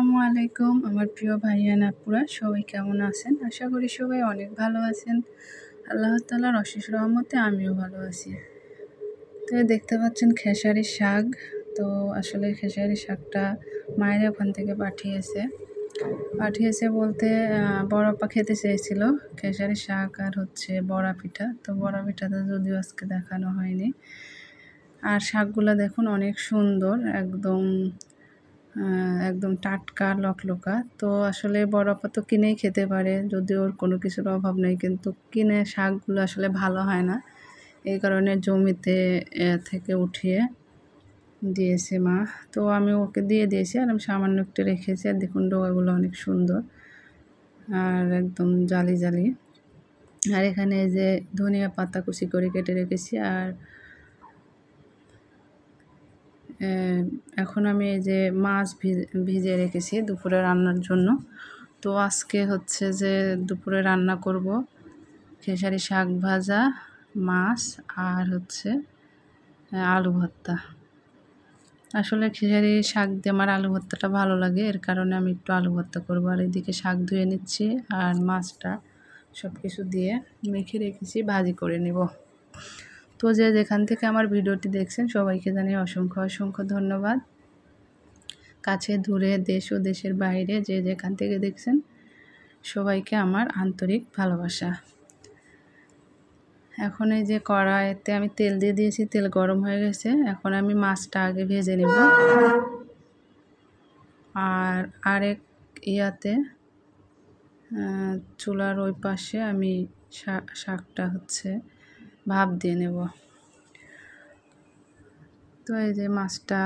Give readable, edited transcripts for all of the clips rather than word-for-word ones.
আসসালামু আলাইকুম আমার প্রিয় ভাইয়ান আপুরা, সবাই কেমন আছেন? আশা করি সবাই অনেক ভালো আছেন। আল্লাহ তাআলার অশেষ রহমতে আমিও ভালো আছি। তো দেখতে পাচ্ছেন খেসারির শাক। তো আসলে খেসারির শাকটা মায়ের ওখান থেকে পাঠিয়েছে বলতে বড় আপা খেতে চেয়েছিল খেসারির শাক আর হচ্ছে বড়া পিঠা। তো বড়া পিঠাটা যদিও আজকে দেখানো হয়নি। আর শাকগুলো দেখুন অনেক সুন্দর, একদম টাটকা লকলকা। তো আসলে বড় আপা তো কিনেই খেতে পারে, যদিও ওর কোনো কিছুর অভাব নেই, কিন্তু কিনে শাকগুলো আসলে ভালো হয় না। এই কারণে জমিতে থেকে উঠিয়ে দিয়েছে মা। তো আমি ওকে দিয়ে দিয়েছি আর আমি সামান্য একটু রেখেছি। আর দেখুন ডগাগুলো অনেক সুন্দর আর একদম জালি জালি। আর এখানে এই যে ধনিয়া পাতা কুচি করে কেটে রেখেছি। আর এখন আমি এই যে মাছ ভিজিয়ে রেখেছি দুপুরে রান্নার জন্য। তো আজকে হচ্ছে যে দুপুরে রান্না করব খেসারি শাক ভাজা, মাছ আর হচ্ছে আলু ভর্তা। আসলে খেসারি শাক দিয়ে আমার আলু ভর্তাটা ভালো লাগে, এর কারণে আমি একটু আলু ভর্তা করবো। আর এদিকে শাক ধুয়ে নিচ্ছি আর মাছটা সব কিছু দিয়ে মেখে রেখেছি, ভাজি করে নেব। তো যে যেখান থেকে আমার ভিডিওটি দেখছেন সবাইকে জানিয়ে অসংখ্য অসংখ্য ধন্যবাদ। কাছে দূরে দেশ ও দেশের বাইরে যে যেখান থেকে দেখছেন সবাইকে আমার আন্তরিক ভালোবাসা। এখন এই যে কড়াইতে আমি তেল দিয়ে দিয়েছি, তেল গরম হয়ে গেছে। এখন আমি মাছটা আগে ভেজে নেব। আর আরেক ইয়াতে চুলার ওই পাশে আমি শাকটা হচ্ছে ভাপ দিয়ে নেব। তো এই যে মাছটা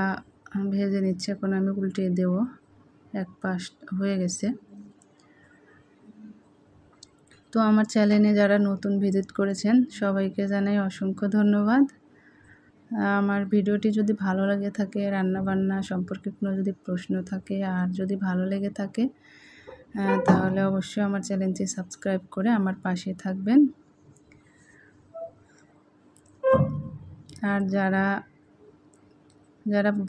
ভেজে নিচ্ছে, এখন আমি উল্টিয়ে দেব। এক পাশ হয়ে গেছে। তো আমার চ্যানেলে যারা নতুন ভিজিট করেছেন সবাইকে জানাই অসংখ্য ধন্যবাদ। আমার ভিডিওটি যদি ভালো লাগে থাকে, রান্নাবান্না সম্পর্কে কোনো যদি প্রশ্ন থাকে আর যদি ভালো লেগে থাকে তাহলে অবশ্যই আমার চ্যানেলটি সাবস্ক্রাইব করে আমার পাশে থাকবেন। আর যারা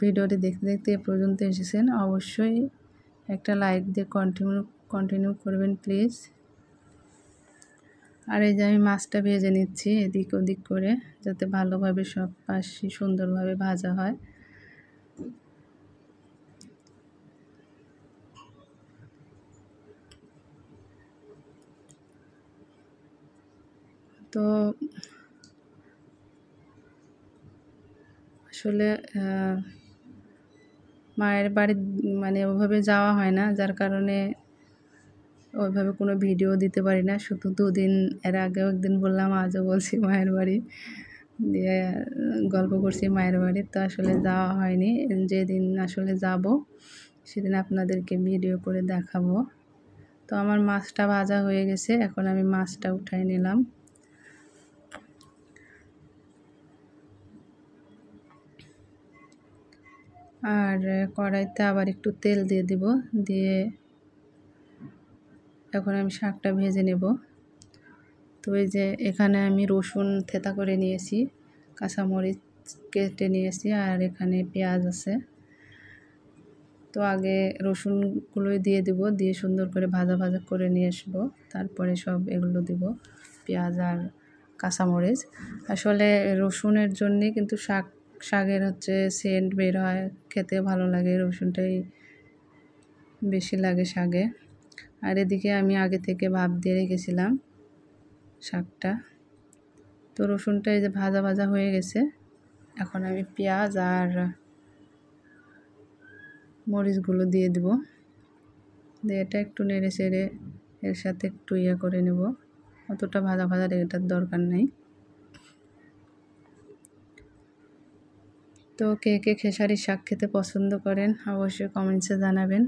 ভিডিওটি দেখতে দেখতে এ পর্যন্ত এসেছেন অবশ্যই একটা লাইক দিয়ে কন্টিনিউ করবেন প্লিজ। আর এই যে আমি মাছটা ভেজে নিচ্ছি এদিক ওদিক করে, যাতে ভালোভাবে সব পাশে সুন্দরভাবে ভাজা হয়। তো আসলে মায়ের বাড়ি মানে ওভাবে যাওয়া হয় না, যার কারণে ওইভাবে কোনো ভিডিও দিতে পারি না। শুধু দুদিন এর আগেও একদিন বললাম, আজও বলছি মায়ের বাড়ি, দিয়ে গল্প করছি মায়ের বাড়ি। তো আসলে যাওয়া হয়নি। যেদিন আসলে যাব সেদিন আপনাদেরকে ভিডিও করে দেখাবো। তো আমার মাছটা ভাজা হয়ে গেছে, এখন আমি মাছটা উঠাই নিলাম। আর কড়াইতে আবার একটু তেল দিয়ে দিব, দিয়ে এখন আমি শাকটা ভেজে নেব। তো এই যে এখানে আমি রসুন থেঁতা করে নিয়েছি, কাঁচামরিচ কেটে নিয়েছি, আর এখানে পেঁয়াজ আছে। তো আগে রসুনগুলোই দিয়ে দিব, দিয়ে সুন্দর করে ভাজা ভাজা করে নিয়ে আসবো। তারপরে সব এগুলো দিব, পেঁয়াজ আর কাঁচামরিচ। আসলে রসুনের জন্যে কিন্তু শাকের হচ্ছে সেন্ট বের হয়, খেতে ভালো লাগে, রসুনটাই বেশি লাগে শাকে। আর এদিকে আমি আগে থেকে ভাপ দিয়ে রেখেছিলাম শাকটা। তো রসুনটা এই যে ভাজা ভাজা হয়ে গেছে, এখন আমি পেঁয়াজ আর মরিচগুলো দিয়ে দেব। দিয়ে এটা একটু নেড়ে চেড়ে এর সাথে একটু করে নেব, অতটা ভাজা ভাজা এটার দরকার নেই। তো কে কে খেসারির শাক খেতে পছন্দ করেন অবশ্যই কমেন্টসে জানাবেন।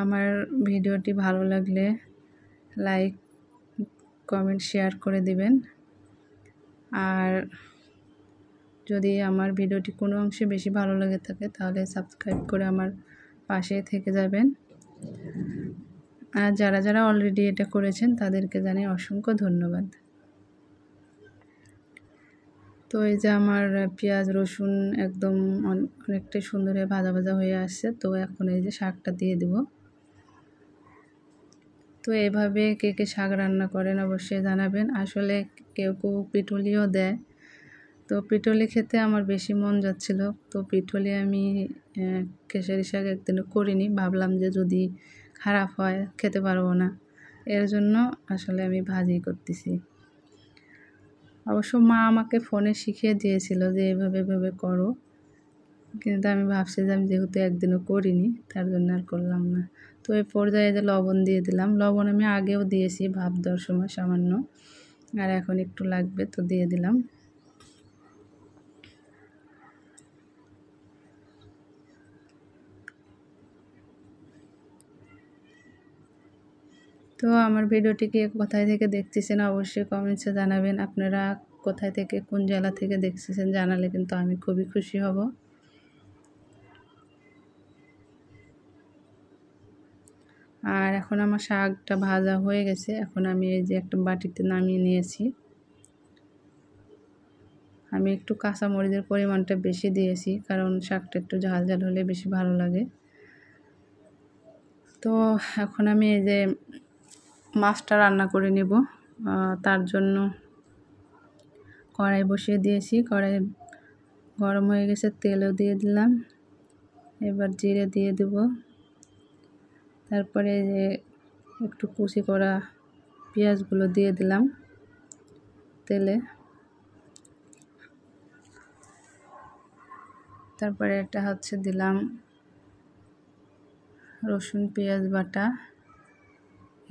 আমার ভিডিওটি ভালো লাগলে লাইক কমেন্ট শেয়ার করে দিবেন। আর যদি আমার ভিডিওটি কোনো অংশে বেশি ভালো লেগে থাকে তাহলে সাবস্ক্রাইব করে আমার পাশে থেকে যাবেন। আর যারা অলরেডি এটা করেছেন তাদেরকে জানাই অসংখ্য ধন্যবাদ। তো এই যে আমার পেঁয়াজ রসুন একদম অনেকটাই সুন্দর হয়ে ভাজা ভাজা হয়ে আসছে। তো এখন এই যে শাকটা দিয়ে দেব। তো এভাবে কে কে শাক রান্না করেন অবশ্যই জানাবেন। আসলে কেউ কেউ পিটুলিও দেয়। তো পিটুলি খেতে আমার বেশি মন যাচ্ছিল। তো পিটুলি আমি খেসারি শাক একদিনও করিনি, ভাবলাম যে যদি খারাপ হয় খেতে পারবো না, এর জন্য আসলে আমি ভাজি করতেছি। অবশ্য মা আমাকে ফোনে শিখিয়ে দিয়েছিল যে এভাবে এভাবে করো, কিন্তু আমি ভাবছি যে আমি যেহেতু একদিনও করিনি তার জন্য আর করলাম না। তো এই পর্যায়ে যে লবণ দিয়ে দিলাম, লবণ আমি আগেও দিয়েছি ভাপ দেওয়ার সময় সামান্য, আর এখন একটু লাগবে তো দিয়ে দিলাম। তো আমার ভিডিওটিকে কোথায় থেকে দেখতেছেন অবশ্যই কমেন্টসে জানাবেন। আপনারা কোথায় থেকে কোন জেলা থেকে দেখতেছেন জানালে কিন্তু আমি খুবই খুশি হব। আর এখন আমার শাকটা ভাজা হয়ে গেছে। এখন আমি এই যে একটা বাটিতে নামিয়ে নিয়েছি। আমি একটু কাঁচামরিচের পরিমাণটা বেশি দিয়েছি, কারণ শাকটা একটু ঝাল ঝাল হলে বেশি ভালো লাগে। তো এখন আমি এই যে মাছটা রান্না করে নেব। তার জন্য কড়াই বসিয়ে দিয়েছি। কড়াই গরম হয়ে গেছে, তেলও দিয়ে দিলাম। এবার জিরে দিয়ে দেব। তারপরে যে একটু কুচি করা পেঁয়াজগুলো দিয়ে দিলাম তেলে। তারপরে এটা হচ্ছে দিলাম রসুন পেঁয়াজ বাটা,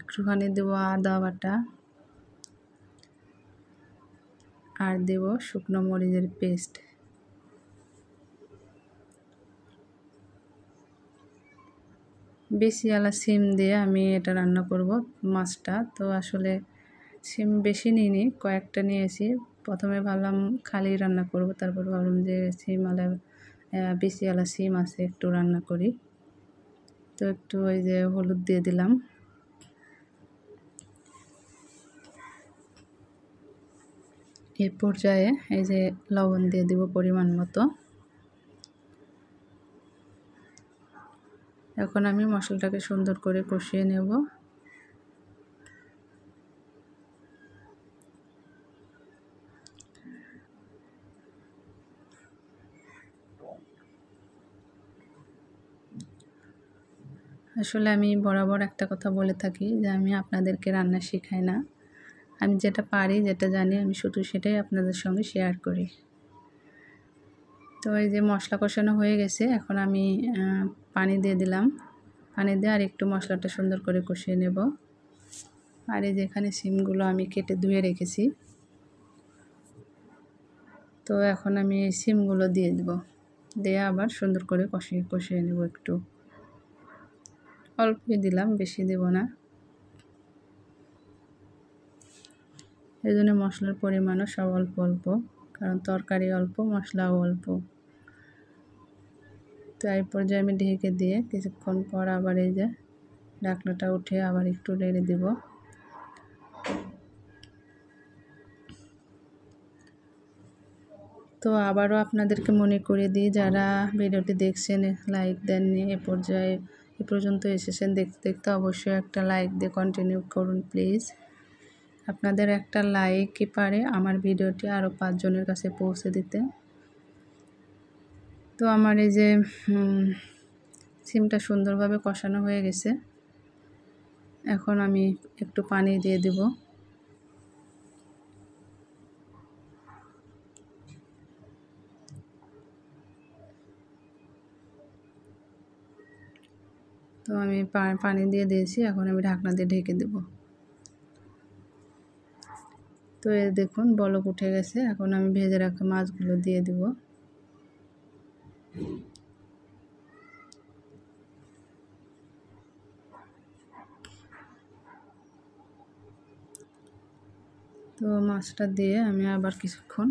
একটুখানি দেবো আদা বাটা, আর দেব শুকনো মরিচের পেস্ট। বেশি আলা সিম দিয়ে আমি এটা রান্না করব মাছটা। তো আসলে সিম বেশি নিইনি, কয়েকটা নিয়েছি। প্রথমে ভাবলাম খালি রান্না করব, তারপর ভাবলাম যে সিম আলা বেশি আলা সিম আছে, একটু রান্না করি। তো একটু ওই যে হলুদ দিয়ে দিলাম। এই পর্যায়ে এই যে লবণ দিয়ে দিব পরিমাণ মতো। এখন আমি মশলাটাকে সুন্দর করে কষিয়ে নেব। আসলে আমি বরাবর একটা কথা বলে থাকি যে আমি আপনাদেরকে রান্না শেখাই না, আমি যেটা পারি যেটা জানি আমি শুধু সেটাই আপনাদের সঙ্গে শেয়ার করি। তো এই যে মশলা কষানো হয়ে গেছে, এখন আমি পানি দিয়ে দিলাম। পানি দিয়ে আর একটু মশলাটা সুন্দর করে কষিয়ে নেব। আর এই যে এখানে সিমগুলো আমি কেটে ধুয়ে রেখেছি। তো এখন আমি এই সিমগুলো দিয়ে দেব, দিয়ে আবার সুন্দর করে কষিয়ে নেব। একটু অল্পই দিলাম, বেশি দেব না। এই জন্য মশলার পরিমাণও সব অল্প অল্প, কারণ তরকারি অল্প মশলাও অল্প। তো এই পর্যায়ে আমি ঢেকে দিয়ে কিছুক্ষণ পর আবার এই যে ঢাকনাটা উঠে আবার একটু নেড়ে দেব। তো আবারও আপনাদেরকে মনে করিয়ে দিই, যারা ভিডিওটি দেখছেন লাইক দেননি, এ পর্যন্ত এসেছেন দেখতে দেখতে, অবশ্যই একটা লাইক দিয়ে কন্টিনিউ করুন প্লিজ। আপনাদের একটা লাইকই পারে আমার ভিডিওটি আরও 5 জনের কাছে পৌঁছে দিতে। তো আমার এই যে সিমটা সুন্দরভাবে কষানো হয়ে গেছে। এখন আমি একটু পানি দিয়ে দেব। তো আমি পানি দিয়ে দিয়েছি, এখন আমি ঢাকনা দিয়ে ঢেকে দেব। তো এই দেখুন বলক উঠে গেছে, এখন আমি ভেজে রাখা মাছগুলো দিয়ে দেব। তো মাছটা দিয়ে আমি আবার কিছুক্ষণ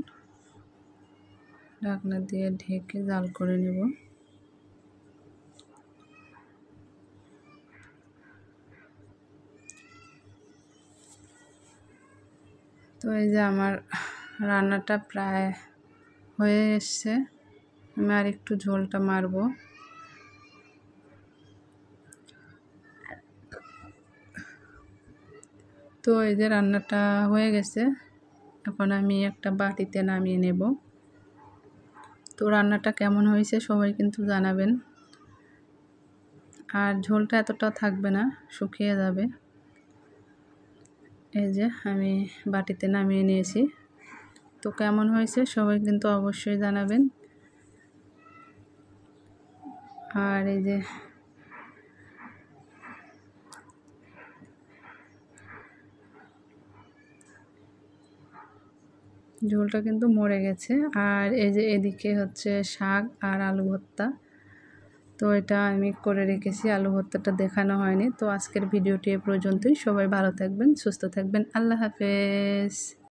ঢাকনা দিয়ে ঢেকে জাল করে নেব। তো এই যে আমার রান্নাটা প্রায় হয়ে এসছে। আমি আর একটু ঝোলটা মারবো। তো এই যে রান্নাটা হয়ে গেছে, এখন আমি একটা বাটিতে নামিয়ে নেব। তো রান্নাটা কেমন হয়েছে সবাই কিন্তু জানাবেন। আর ঝোলটা এতটা থাকবে না, শুকিয়ে যাবে। এই যে আমি বাটিতে নামিয়ে নিয়েছি। তো কেমন হয়েছে সবাই কিন্তু অবশ্যই জানাবেন। আর এই যে ঝোলটা কিন্তু মরে গেছে। আর এই যে এদিকে হচ্ছে শাক আর আলু ভর্তা। তো এটা আমি করে রেখেছি, আলু ভর্তাটা দেখানো হয়নি। তো আজকের ভিডিওটি এ পর্যন্তই। সবাই ভালো থাকবেন, সুস্থ থাকবেন। আল্লাহ হাফেজ।